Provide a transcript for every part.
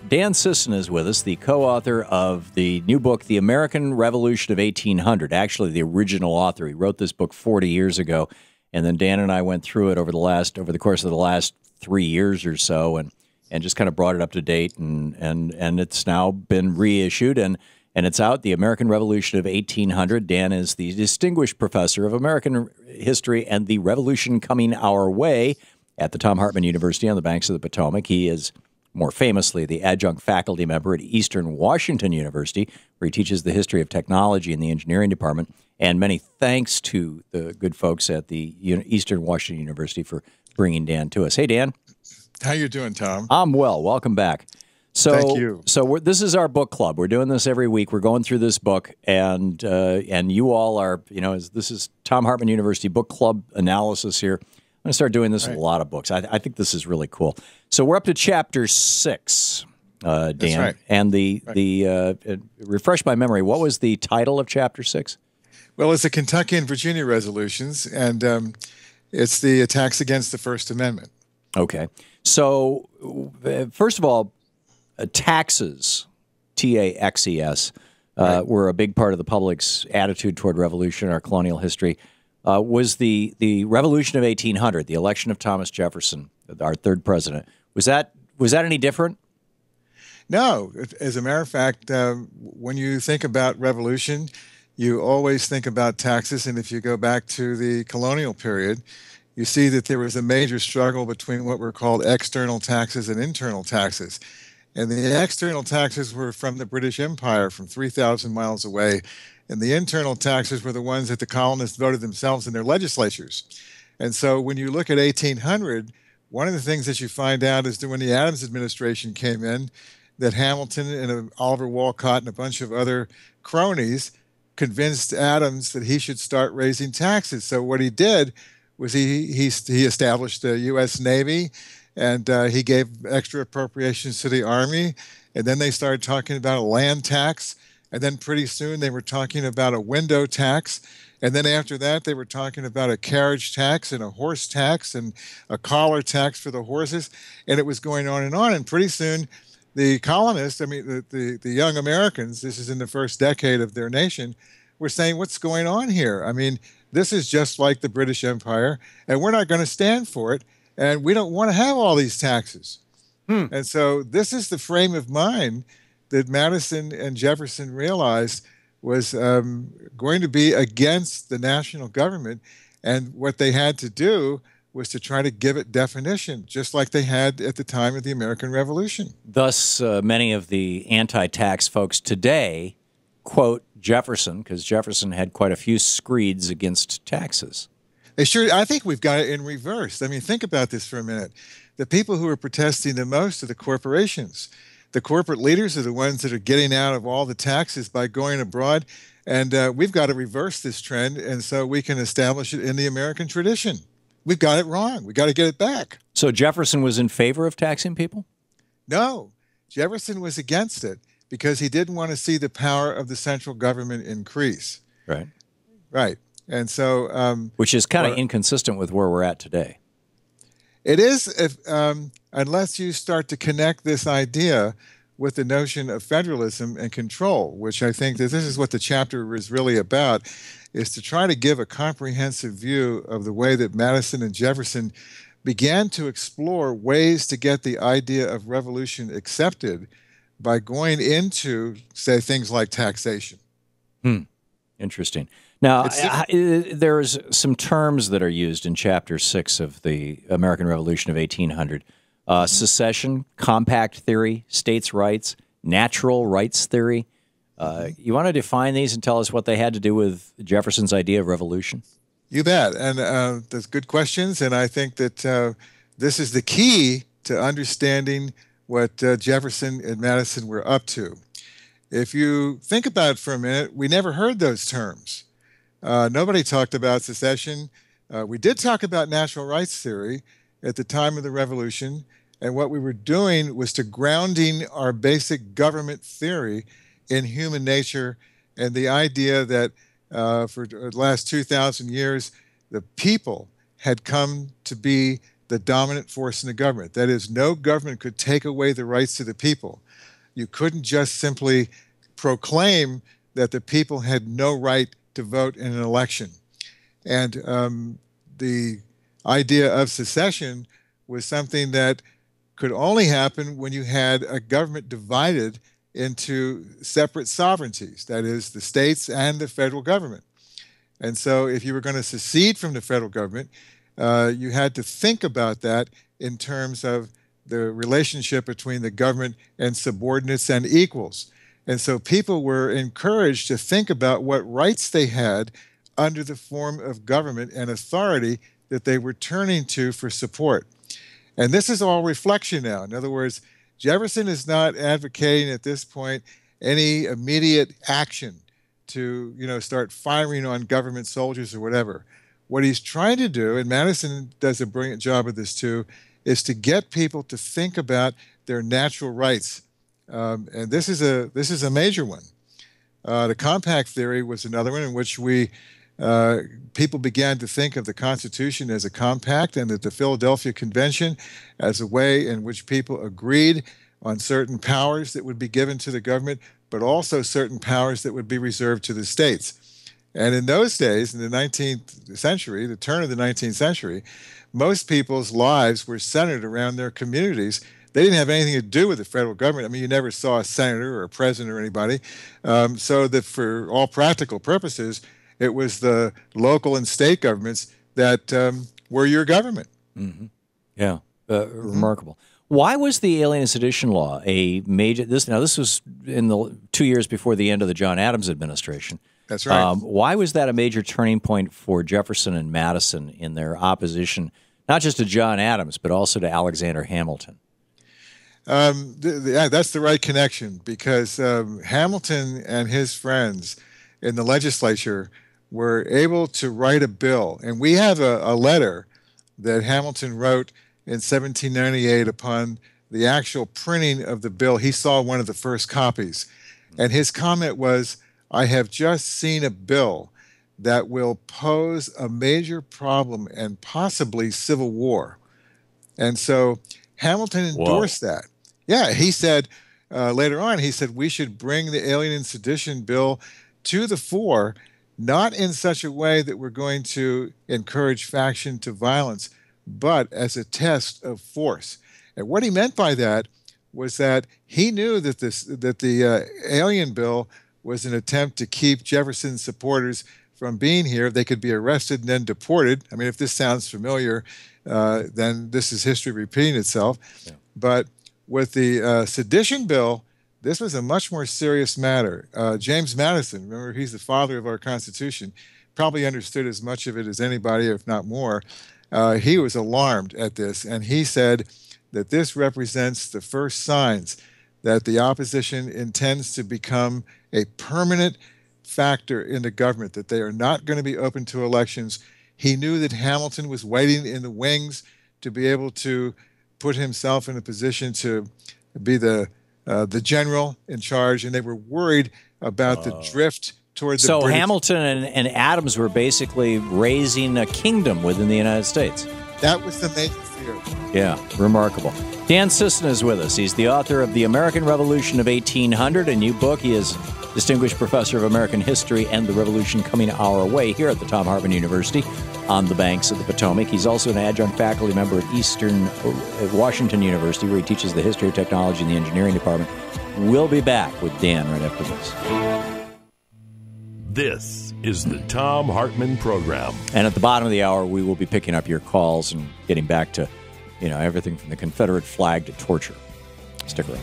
Dan Sisson is with us, the co-author of the new book, The American Revolution of 1800. Actually, the original author. He wrote this book 40 years ago, and then Dan and I went through it over the course of the last 3 years or so, and just kind of brought it up to date, and it's now been reissued, and it's out, The American Revolution of 1800. Dan is the distinguished professor of American history and the revolution coming our way at the Thom Hartmann University on the banks of the Potomac. He is more famously the adjunct faculty member at Eastern Washington University, where he teaches the history of technology in the engineering department. And many thanks to the good folks at the Eastern Washington University for bringing Dan to us. Hey, Dan. How you doing, Tom? I'm well. Welcome back. So, thank you. So this is our book club. We're doing this every week. We're going through this book, and you all are, this is Thom Hartmann University book club analysis here. I'm going to start doing this with a lot of books. I think this is really cool. So we're up to chapter 6, Dan. That's right. And refresh my memory. What was the title of chapter 6? Well, it's the Kentucky and Virginia resolutions, and it's the attacks against the First Amendment. Okay. So first of all, taxes, T-A-X-E-S, were a big part of the public's attitude toward revolution in our colonial history. Was the Revolution of 1800, the election of Thomas Jefferson, our third president, was that any different? No. As a matter of fact, when you think about revolution, you always think about taxes. And if you go back to the colonial period, you see that there was a major struggle between what were called external taxes and internal taxes. And the external taxes were from the British Empire, from 3,000 miles away. And the internal taxes were the ones that the colonists voted themselves in their legislatures. And so when you look at 1800, one of the things that you find out is that when the Adams administration came in, that Hamilton and Oliver Wolcott and a bunch of other cronies convinced Adams that he should start raising taxes. So what he did was he established the U.S. Navy, and he gave extra appropriations to the Army, and then they started talking about a land tax. And then pretty soon they were talking about a window tax. And then after that, they were talking about a carriage tax and a horse tax and a collar tax for the horses. And it was going on. And pretty soon the colonists, the young Americans, this is in the first decade of their nation, were saying, what's going on here? I mean, this is just like the British Empire, and we're not going to stand for it. And we don't want to have all these taxes. And so this is the frame of mind that Madison and Jefferson realized was going to be against the national government. And what they had to do was to try to give it definition, just like they had at the time of the American Revolution. Thus, many of the anti-tax folks today quote Jefferson, because Jefferson had quite a few screeds against taxes. I think we've got it in reverse. I mean, think about this for a minute. The people who are protesting the most are the corporations. The corporate leaders are the ones that are getting out of all the taxes by going abroad. And we've got to reverse this trend, and so we can establish it in the American tradition. We've got it wrong. We've got to get it back. So Jefferson was in favor of taxing people? No. Jefferson was against it because he didn't want to see the power of the central government increase. Right. Right. And so... which is kind of inconsistent with where we're at today. It is, unless you start to connect this idea with the notion of federalism and control, which I think that this is what the chapter is really about, is to try to give a comprehensive view of the way that Madison and Jefferson began to explore ways to get the idea of revolution accepted by going into, say, things like taxation. Interesting. Now, there's some terms that are used in Chapter 6 of the American Revolution of 1800. Secession, compact theory, states' rights, natural rights theory. You want to define these and tell us what they had to do with Jefferson's idea of revolution? You bet. And there's good questions, and I think that this is the key to understanding what Jefferson and Madison were up to. If you think about it for a minute, we never heard those terms. Nobody talked about secession. We did talk about natural rights theory at the time of the Revolution, and what we were doing was to grounding our basic government theory in human nature and the idea that for the last 2,000 years, the people had come to be the dominant force in the government. That is, no government could take away the rights of the people. You couldn't just simply proclaim that the people had no right to vote in an election. And the idea of secession was something that could only happen when you had a government divided into separate sovereignties, that is, the states and the federal government. And so if you were going to secede from the federal government, you had to think about that in terms of the relationship between the government and subordinates and equals. And so people were encouraged to think about what rights they had under the form of government and authority that they were turning to for support. And this is all reflection now. In other words, Jefferson is not advocating at this point any immediate action to, start firing on government soldiers or whatever. What he's trying to do, and Madison does a brilliant job of this too, is to get people to think about their natural rights. And this is a major one. The compact theory was another one in which people began to think of the Constitution as a compact, and that the Philadelphia Convention as a way in which people agreed on certain powers that would be given to the government, but also certain powers that would be reserved to the states. And in those days, in the 19th century, the turn of the 19th century, most people's lives were centered around their communities. They didn't have anything to do with the federal government. I mean, you never saw a senator or a president or anybody. So that for all practical purposes, it was the local and state governments that were your government. Mm-hmm. Yeah, remarkable. Why was the Alien and Sedition Law a major? This was in the 2 years before the end of the John Adams administration. That's right. Why was that a major turning point for Jefferson and Madison in their opposition, not just to John Adams, but also to Alexander Hamilton? That's the right connection, because Hamilton and his friends in the legislature were able to write a bill. And we have a letter that Hamilton wrote in 1798 upon the actual printing of the bill. He saw one of the first copies. And his comment was, "I have just seen a bill that will pose a major problem and possibly civil war." And so Hamilton endorsed that. Yeah, he said, later on, he said, we should bring the Alien and Sedition Bill to the fore, not in such a way that we're going to encourage faction to violence, but as a test of force. And what he meant by that was that he knew that the Alien Bill was an attempt to keep Jefferson's supporters from being here. They could be arrested and then deported. I mean, if this sounds familiar, then this is history repeating itself. Yeah. But with the Sedition Bill, this was a much more serious matter. James Madison, remember, he's the father of our Constitution, probably understood as much of it as anybody, if not more. He was alarmed at this, and he said that this represents the first signs that the opposition intends to become a permanent factor in the government, that they are not going to be open to elections. He knew that Hamilton was waiting in the wings to be able to put himself in a position to be the general in charge, and they were worried about the drift toward the So British. Hamilton and Adams were basically raising a kingdom within the United States. That was the major fear. Yeah, remarkable. Dan Sisson is with us. He's the author of The American Revolution of 1800, a new book. He is Distinguished Professor of American History and the Revolution Coming Our Way here at the Thom Hartmann University on the banks of the Potomac. He's also an adjunct faculty member at Washington University, where he teaches the history of technology in the engineering department. We'll be back with Dan right after this. This is the Thom Hartmann Program. And at the bottom of the hour, we will be picking up your calls and getting back to, everything from the Confederate flag to torture. Stick around.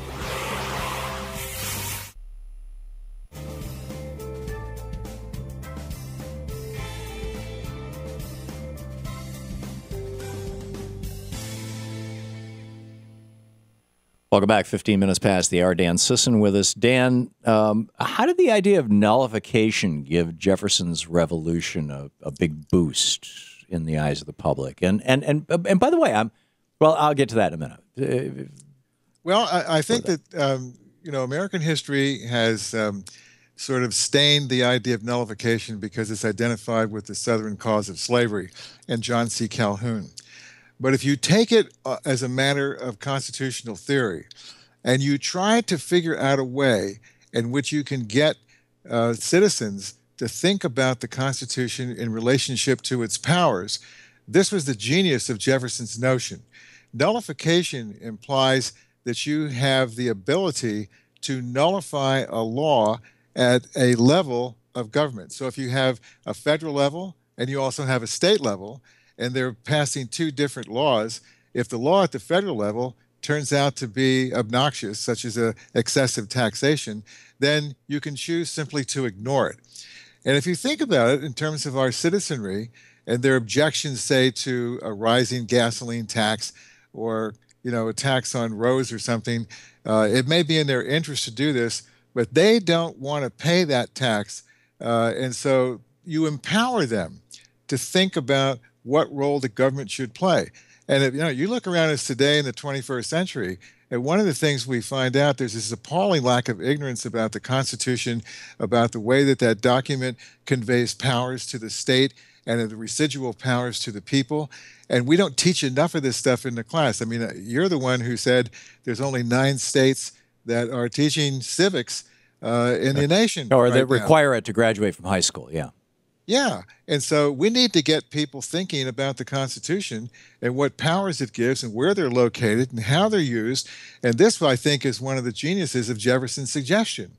Welcome back. 15 minutes past the hour. Dan Sisson with us. Dan, how did the idea of nullification give Jefferson's revolution a big boost in the eyes of the public? And by the way, I'll get to that in a minute. Well, I think that American history has sort of stained the idea of nullification because it's identified with the Southern cause of slavery and John C. Calhoun. But if you take it as a matter of constitutional theory and you try to figure out a way in which you can get citizens to think about the Constitution in relationship to its powers, this was the genius of Jefferson's notion. Nullification implies that you have the ability to nullify a law at a level of government. So if you have a federal level and you also have a state level, and they're passing two different laws, if the law at the federal level turns out to be obnoxious, such as excessive taxation, then you can choose simply to ignore it. And if you think about it in terms of our citizenry and their objections, say, to a rising gasoline tax or a tax on roads or something, it may be in their interest to do this, but they don't want to pay that tax. And so you empower them to think about what role the government should play. And if, you look around us today in the 21st century, and one of the things we find out, there's this appalling lack of ignorance about the Constitution, about the way that that document conveys powers to the state and the residual powers to the people. And we don't teach enough of this stuff in the class. I mean, you're the one who said there's only 9 states that are teaching civics in the nation. Or that require it to graduate from high school, yeah. Yeah. And so we need to get people thinking about the Constitution and what powers it gives and where they're located and how they're used. And this, I think, is one of the geniuses of Jefferson's suggestion.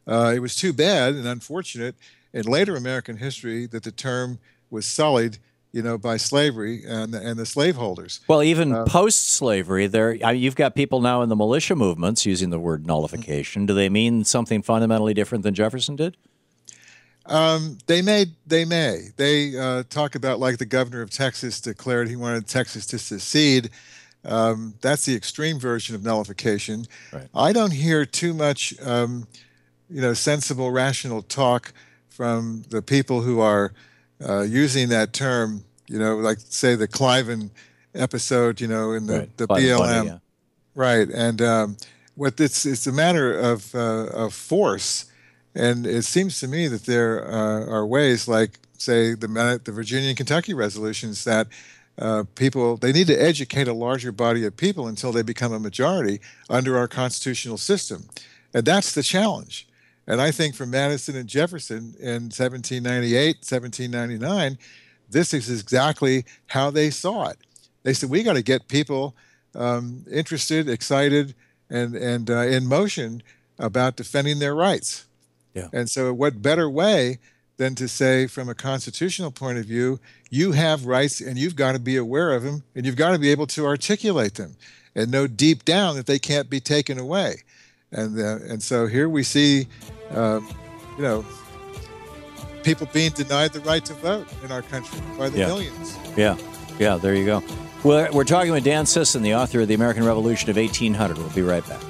It was too bad and unfortunate in later American history that the term was sullied, by slavery and the slaveholders. Well, even post-slavery, you've got people now in the militia movements using the word nullification. Do they mean something fundamentally different than Jefferson did? They may. They talk about, like, the governor of Texas declared he wanted Texas to secede. That's the extreme version of nullification. Right. I don't hear too much, sensible, rational talk from the people who are using that term. Like, say, the Cliven episode. In the BLM. Bunny, yeah. Right. And it's a matter of force. And it seems to me that there are ways, like, say, the Virginia and Kentucky resolutions, that they need to educate a larger body of people until they become a majority under our constitutional system. And that's the challenge. And I think for Madison and Jefferson in 1798, 1799, this is exactly how they saw it. They said, we got to get people interested, excited, and in motion about defending their rights. Yeah. And so what better way than to say, from a constitutional point of view, you have rights and you've got to be aware of them and you've got to be able to articulate them and know deep down that they can't be taken away. And so here we see, people being denied the right to vote in our country by the millions. Yeah, there you go. We're talking with Dan Sisson, the author of The American Revolution of 1800. We'll be right back.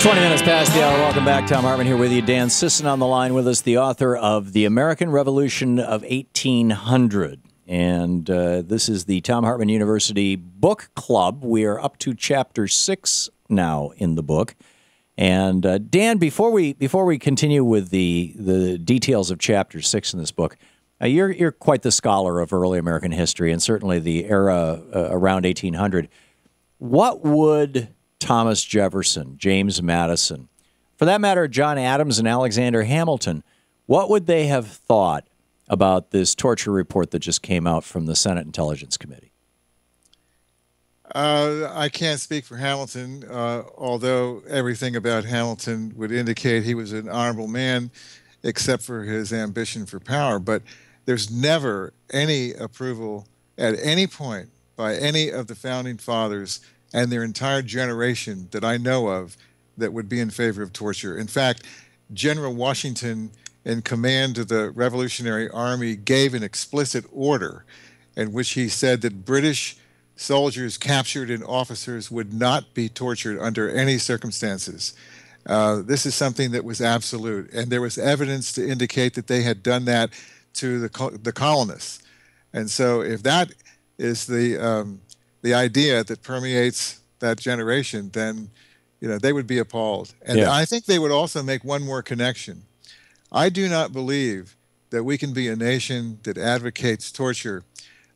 20 minutes past the hour. Welcome back. Thom Hartmann here with you. Dan Sisson on the line with us, the author of The American Revolution of 1800. And this is the Thom Hartmann University Book Club. We are up to Chapter 6 now in the book. And Dan, before we continue with the details of Chapter 6 in this book, you're quite the scholar of early American history and certainly the era around 1800. What would Thomas Jefferson, James Madison, for that matter, John Adams and Alexander Hamilton, what would they have thought about this torture report that just came out from the Senate Intelligence Committee? I can't speak for Hamilton, although everything about Hamilton would indicate he was an honorable man, except for his ambition for power. But there's never any approval at any point by any of the founding fathers and their entire generation that I know of that would be in favor of torture. In fact, General Washington, in command of the Revolutionary Army, gave an explicit order in which he said that British soldiers captured and officers would not be tortured under any circumstances. This is something that was absolute, and there was evidence to indicate that they had done that to the colonists. And so, if that is the idea that permeates that generation, then they would be appalled. And I think they would also make one more connection. I do not believe that we can be a nation that advocates torture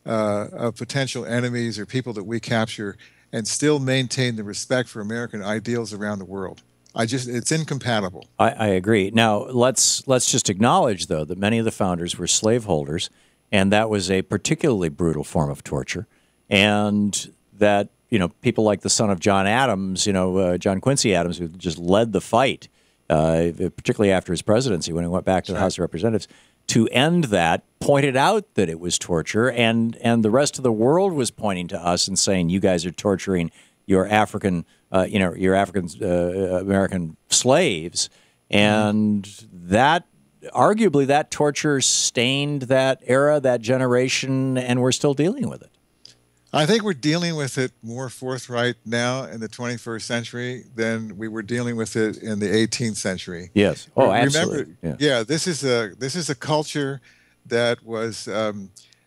of potential enemies or people that we capture and still maintain the respect for American ideals around the world. It's incompatible. I agree. Now, let's just acknowledge, though, that many of the founders were slaveholders, and that was a particularly brutal form of torture, and that people like the son of John Adams, John Quincy Adams, who just led the fight, particularly after his presidency when he went back to the House of Representatives, to end that, pointed out that it was torture, and the rest of the world was pointing to us and saying, "You guys are torturing your African, your African American slaves," and that arguably that torture stained that era, that generation, and we're still dealing with it. I think we're dealing with it more forthright now in the 21st century than we were dealing with it in the 18th century. Yes. Oh, absolutely. Remember, this is a culture that was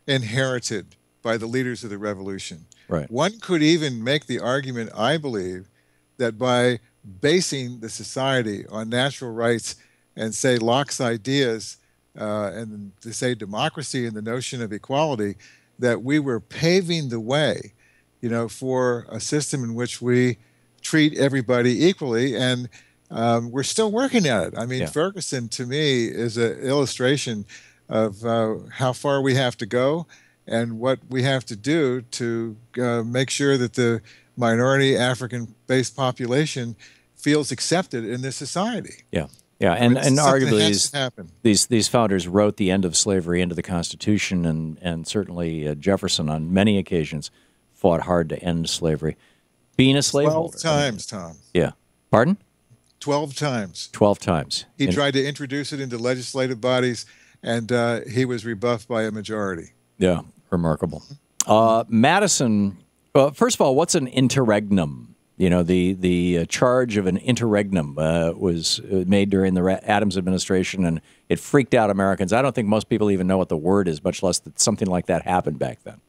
inherited by the leaders of the revolution. Right. One could even make the argument, I believe, that by basing the society on natural rights and say Locke's ideas and to say democracy and the notion of equality, that we were paving the way, for a system in which we treat everybody equally, and we're still working at it. I mean, Ferguson, to me, is an illustration of how far we have to go and what we have to do to make sure that the minority African-based population feels accepted in this society. Yeah. Yeah, and arguably these founders wrote the end of slavery into the Constitution, and certainly Jefferson on many occasions fought hard to end slavery. Being a slaveholder. 12 times, Tom. Yeah. Pardon? 12 times. 12 times. He tried to introduce it into legislative bodies, and he was rebuffed by a majority. Yeah, remarkable. Madison, first of all, what's an interregnum? The charge of an interregnum was made during the Adams administration, and it freaked out Americans. I don't think most people even know what the word is, much less that something like that happened back then.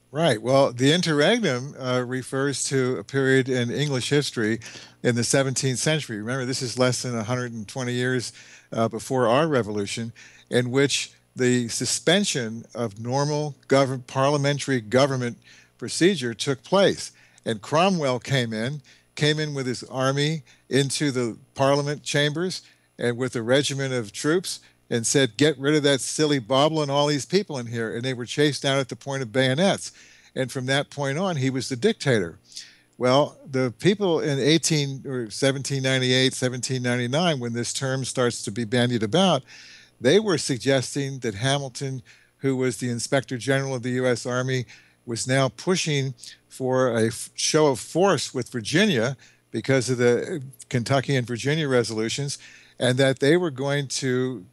Right. Well, the interregnum refers to a period in English history in the 17th century. Remember, this is less than 120 years before our revolution, in which the suspension of normal parliamentary government procedure took place. And Cromwell came in with his army into the parliament chambers and with a regiment of troops and said, "Get rid of that silly bauble and all these people in here." And they were chased out at the point of bayonets. And from that point on, he was the dictator. Well, the people in 1798, 1799, when this term starts to be bandied about, they were suggesting that Hamilton, who was the Inspector General of the U.S. Army, was now pushing for a show of force with Virginia because of the Kentucky and Virginia resolutions, and that they were going to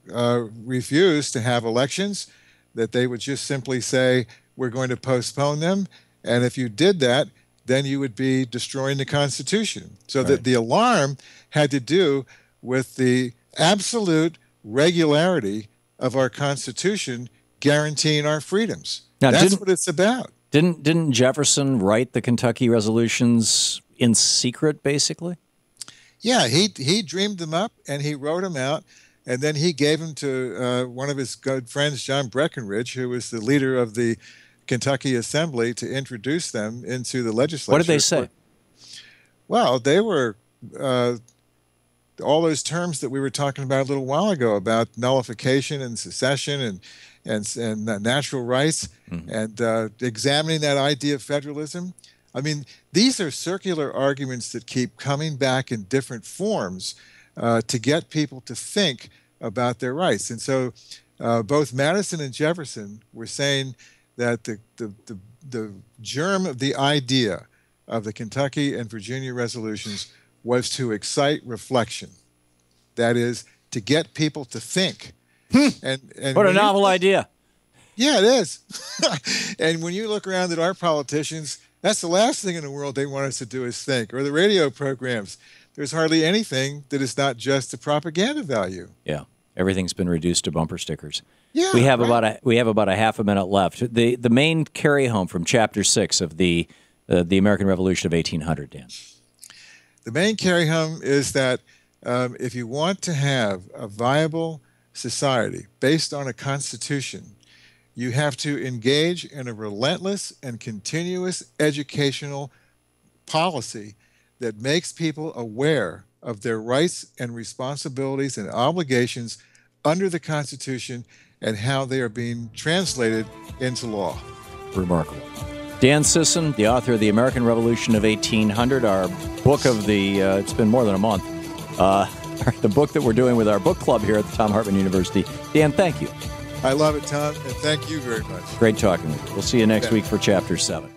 refuse to have elections, that they would just simply say, "We're going to postpone them, and if you did that, then you would be destroying the Constitution." So that the alarm had to do with the absolute regularity of our Constitution guaranteeing our freedoms. Now, that's what it's about. Didn't Jefferson write the Kentucky resolutions in secret, basically? Yeah, he dreamed them up and he wrote them out, and then he gave them to one of his good friends, John Breckinridge, who was the leader of the Kentucky Assembly, to introduce them into the legislature. What did they say? Well, they were all those terms that we were talking about a little while ago about nullification and secession and natural rights, and examining that idea of federalism. I mean, these are circular arguments that keep coming back in different forms to get people to think about their rights. And so both Madison and Jefferson were saying that the germ of the idea of the Kentucky and Virginia resolutions was to excite reflection. That is, to get people to think. And what a novel idea. Yeah, it is. And when you look around at our politicians, That's the last thing in the world they want us to do is think. Or the radio programs. There's hardly anything that is not just a propaganda value. Yeah, everything's been reduced to bumper stickers. Yeah, we have right. about a half a minute left. The main carry home from Chapter 6 of the American Revolution of 1800, Dan. The main carry home is that if you want to have a viable society based on a constitution, you have to engage in a relentless and continuous educational policy that makes people aware of their rights and responsibilities and obligations under the Constitution and how they are being translated into law. Remarkable. Dan Sisson, the author of The American Revolution of 1800, our book of the, it's been more than a month, the book that we're doing with our book club here at the Thom Hartmann University. Dan, thank you. I love it, Tom, and thank you very much. Great talking with you. We'll see you next week for Chapter 7.